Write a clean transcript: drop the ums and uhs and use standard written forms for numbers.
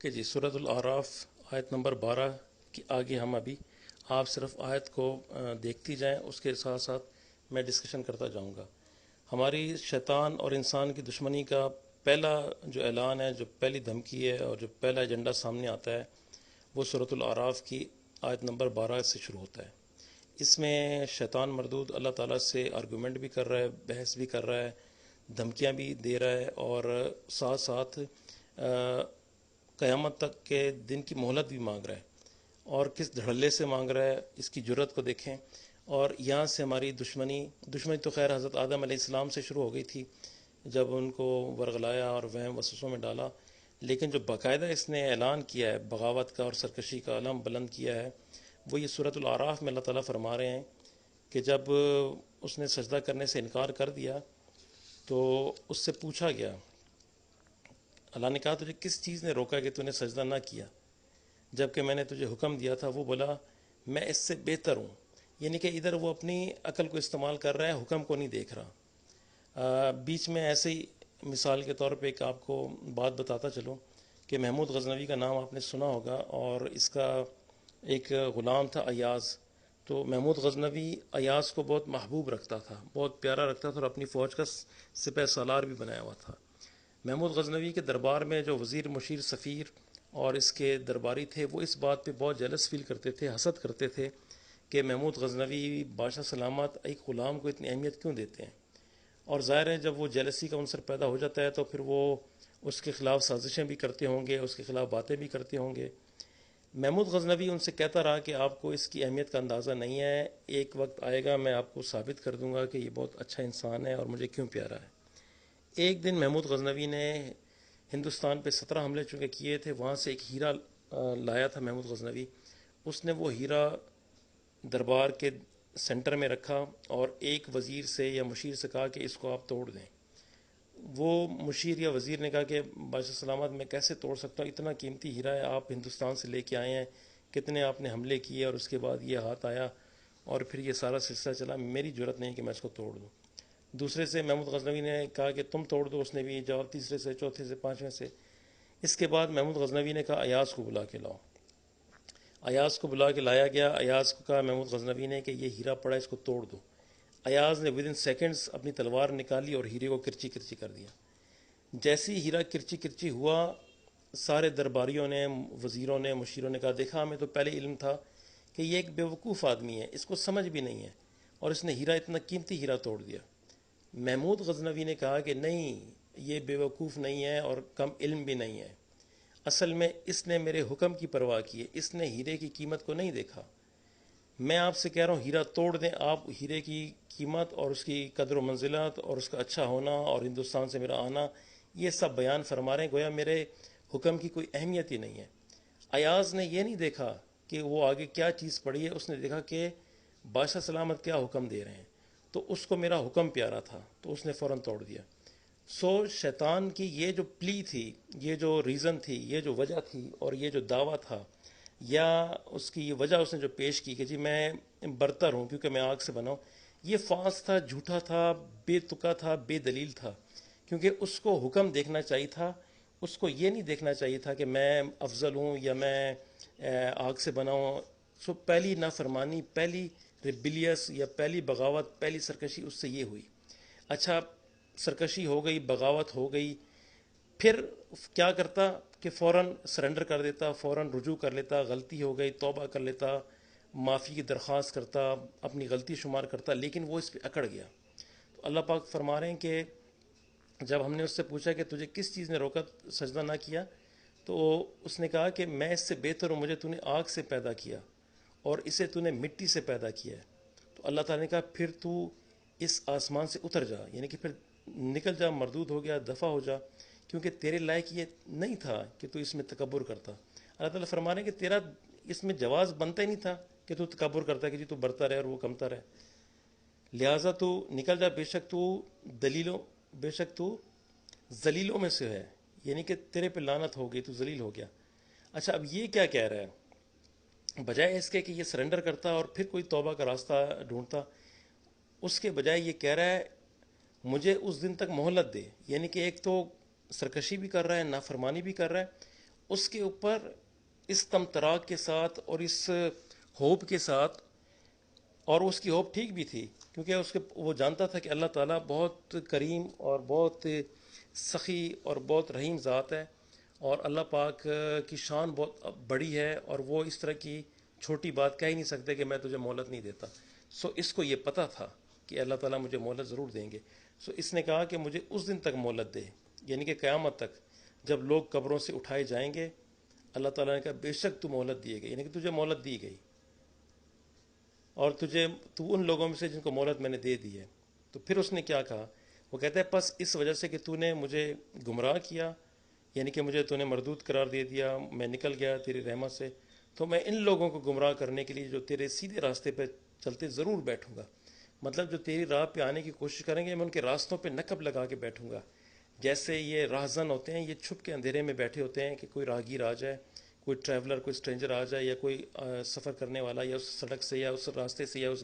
کہ جی سورۃ الاعراف آیت نمبر 12 کی آگے ہم ابھی آپ صرف آیت کو دیکھتی جائیں، اس کے ساتھ ساتھ میں ڈسکشن کرتا جاؤں گا۔ ہماری شیطان اور انسان کی دشمنی کا پہلا جو اعلان ہے، جو پہلی دھمکی ہے اور جو پہلا ایجنڈا سامنے آتا ہے، وہ سورۃ الاعراف کی آیت نمبر 12 سے شروع ہوتا ہے۔ اس میں شیطان مردود اللہ تعالیٰ سے آرگومنٹ بھی کر رہا ہے، بحث بھی کر رہا ہے، دھمکیاں بھی دے رہا ہے، اور ساتھ ساتھ قیامت تک کے دن کی مہلت بھی مانگ رہا ہے۔ اور کس دھڑلے سے مانگ رہا ہے، اس کی جرت کو دیکھیں۔ اور یہاں سے ہماری دشمنی تو خیر حضرت آدم علیہ السلام سے شروع ہو گئی تھی، جب ان کو ورغلایا اور وہم وسوسوں میں ڈالا، لیکن جو باقاعدہ اس نے اعلان کیا ہے بغاوت کا اور سرکشی کا علم بلند کیا ہے، وہ یہ سورۃ الاعراف میں اللہ تعالیٰ فرما رہے ہیں کہ جب اس نے سجدہ کرنے سے انکار کر دیا تو اس سے پوچھا گیا، اللہ نے کہا تجھے کس چیز نے روکا کہ تو نے سجدہ نہ کیا جب کہ میں نے تجھے حکم دیا تھا؟ وہ بولا میں اس سے بہتر ہوں، یعنی کہ ادھر وہ اپنی عقل کو استعمال کر رہا ہے، حکم کو نہیں دیکھ رہا۔ بیچ میں ایسے ہی مثال کے طور پہ ایک آپ کو بات بتاتا چلوں کہ محمود غزنوی کا نام آپ نے سنا ہوگا، اور اس کا ایک غلام تھا ایاز۔ تو محمود غزنوی ایاز کو بہت محبوب رکھتا تھا، بہت پیارا رکھتا تھا، اور اپنی فوج کا سپہ سالار بھی بنایا ہوا تھا۔ محمود غزنوی کے دربار میں جو وزیر، مشیر، سفیر اور اس کے درباری تھے، وہ اس بات پہ بہت جیلس فیل کرتے تھے، حسد کرتے تھے کہ محمود غزنوی بادشاہ سلامت ایک غلام کو اتنی اہمیت کیوں دیتے ہیں۔ اور ظاہر ہے جب وہ جیلسی کا عنصر پیدا ہو جاتا ہے تو پھر وہ اس کے خلاف سازشیں بھی کرتے ہوں گے، اس کے خلاف باتیں بھی کرتے ہوں گے۔ محمود غزنوی ان سے کہتا رہا کہ آپ کو اس کی اہمیت کا اندازہ نہیں ہے، ایک وقت آئے گا میں آپ کو ثابت کر دوں گا کہ یہ بہت اچھا انسان ہے اور مجھے کیوں پیارا ہے۔ ایک دن محمود غزنوی نے ہندوستان پہ 17 حملے چونکہ کیے تھے، وہاں سے ایک ہیرا لایا تھا محمود غزنوی۔ اس نے وہ ہیرا دربار کے سینٹر میں رکھا اور ایک وزیر سے یا مشیر سے کہا کہ اس کو آپ توڑ دیں۔ وہ مشیر یا وزیر نے کہا کہ بادشاہ سلامت میں کیسے توڑ سکتا ہوں، اتنا قیمتی ہیرا ہے، آپ ہندوستان سے لے کے آئے ہیں، کتنے آپ نے حملے کیے اور اس کے بعد یہ ہاتھ آیا اور پھر یہ سارا سلسلہ چلا، میری جرت نہیں کہ میں اس کو توڑ دوں۔ دوسرے سے محمود غزنوی نے کہا کہ تم توڑ دو، اس نے بھی جواب، تیسرے سے، چوتھے سے، پانچویں سے۔ اس کے بعد محمود غزنوی نے کہا ایاز کو بلا کے لاؤ۔ ایاز کو بلا کے لایا گیا۔ ایاز کو کہا محمود غزنوی نے کہ یہ ہیرا پڑا، اس کو توڑ دو۔ ایاز نے ودن سیکنڈز اپنی تلوار نکالی اور ہیرے کو کرچی کرچی کر دیا۔ جیسی ہیرا کرچی کرچی ہوا، سارے درباریوں نے، وزیروں نے، مشیروں نے کہا دیکھا ہمیں تو پہلے علم تھا کہ یہ ایک بیوقوف آدمی ہے، اس کو سمجھ بھی نہیں ہے، اور اس نے ہیرا، اتنا قیمتی ہیرا توڑ دیا۔ محمود غزنوی نے کہا کہ نہیں، یہ بیوقوف نہیں ہے اور کم علم بھی نہیں ہے، اصل میں اس نے میرے حکم کی پرواہ کی ہے، اس نے ہیرے کی قیمت کو نہیں دیکھا۔ میں آپ سے کہہ رہا ہوں ہیرا توڑ دیں، آپ ہیرے کی قیمت اور اس کی قدر و منزلت اور اس کا اچھا ہونا اور ہندوستان سے میرا آنا، یہ سب بیان فرما رہے ہیں، گویا میرے حکم کی کوئی اہمیت ہی نہیں ہے۔ ایاز نے یہ نہیں دیکھا کہ وہ آگے کیا چیز پڑی ہے، اس نے دیکھا کہ بادشاہ سلامت کیا حکم دے رہے ہیں، تو اس کو میرا حکم پیارا تھا، تو اس نے فوراً توڑ دیا۔ سو شیطان کی یہ جو پلی تھی، یہ جو ریزن تھی، یہ جو وجہ تھی اور یہ جو دعویٰ تھا، یا اس کی یہ وجہ اس نے جو پیش کی کہ جی میں برتر ہوں کیونکہ میں آگ سے بنا ہوں، یہ فالس تھا، جھوٹا تھا، بے تکا تھا، بے دلیل تھا، کیونکہ اس کو حکم دیکھنا چاہیے تھا، اس کو یہ نہیں دیکھنا چاہیے تھا کہ میں افضل ہوں یا میں آگ سے بنا ہوں۔ سو پہلی نافرمانی، پہلی ریبیلیس یا پہلی بغاوت، پہلی سرکشی اس سے یہ ہوئی۔ اچھا، سرکشی ہو گئی، بغاوت ہو گئی، پھر کیا کرتا کہ فوراً سرنڈر کر دیتا، فوراً رجوع کر لیتا، غلطی ہو گئی توبہ کر لیتا، معافی کی درخواست کرتا، اپنی غلطی شمار کرتا، لیکن وہ اس پہ اکڑ گیا۔ تو اللہ پاک فرما رہے ہیں کہ جب ہم نے اس سے پوچھا کہ تجھے کس چیز نے روکا سجدہ نہ کیا، تو اس نے کہا کہ میں اس سے بہتر ہوں، مجھے تو نے آگ سے پیدا کیا اور اسے تو نے مٹی سے پیدا کیا ہے۔ تو اللہ تعالیٰ نے کہا پھر تو اس آسمان سے اتر جا، یعنی کہ پھر نکل جا، مردود ہو گیا، دفع ہو جا، کیونکہ تیرے لائق یہ نہیں تھا کہ تو اس میں تکبر کرتا۔ اللہ تعالیٰ فرما رہے ہیں کہ تیرا اس میں جواز بنتا ہی نہیں تھا کہ تو تکبر کرتا کہ جی تو بڑھتا رہے اور وہ کمتا رہے، لہٰذا تو نکل جا، بے شک تو ذلیلوں میں سے ہے، یعنی کہ تیرے پہ لعنت ہو گئی، تو ذلیل ہو گیا۔ اچھا، اب یہ کیا کہہ رہا ہے؟ بجائے اس کے کہ یہ سرنڈر کرتا اور پھر کوئی توبہ کا راستہ ڈھونڈتا، اس کے بجائے یہ کہہ رہا ہے مجھے اس دن تک مہلت دے، یعنی کہ ایک تو سرکشی بھی کر رہا ہے، نافرمانی بھی کر رہا ہے، اس کے اوپر اس تمطراق کے ساتھ اور اس ہوپ کے ساتھ، اور اس کی ہوپ ٹھیک بھی تھی کیونکہ وہ جانتا تھا کہ اللہ تعالیٰ بہت کریم اور بہت سخی اور بہت رحیم ذات ہے، اور اللہ پاک کی شان بہت بڑی ہے، اور وہ اس طرح کی چھوٹی بات کہہ ہی نہیں سکتے کہ میں تجھے مہلت نہیں دیتا. سو اس کو یہ پتہ تھا کہ اللہ تعالیٰ مجھے مہلت ضرور دیں گے. سو اس نے کہا کہ مجھے اس دن تک مہلت دے، یعنی کہ قیامت تک، جب لوگ قبروں سے اٹھائے جائیں گے. اللہ تعالیٰ نے کہا بے شک تو مہلت دیے گئی، یعنی کہ تجھے مہلت دی گئی، اور تو ان لوگوں میں سے جن کو مہلت میں نے دے دی ہے. تو پھر اس نے کیا کہا؟ وہ کہتا ہے پس اس وجہ سے کہ تو نے مجھے گمراہ کیا، یعنی کہ مجھے تو نے مردود قرار دے دیا، میں نکل گیا تیری رحمت سے، تو میں ان لوگوں کو گمراہ کرنے کے لیے جو تیرے سیدھے راستے پہ چلتے ضرور بیٹھوں گا. مطلب جو تیری راہ پہ آنے کی کوشش کریں گے میں ان کے راستوں پہ نقب لگا کے بیٹھوں گا. جیسے یہ راہزن ہوتے ہیں، یہ چھپ کے اندھیرے میں بیٹھے ہوتے ہیں کہ کوئی راہگیر آ جائے، کوئی ٹریولر، کوئی اسٹرینجر آ جائے، یا کوئی سفر کرنے والا، یا اس سڑک سے یا اس راستے سے یا اس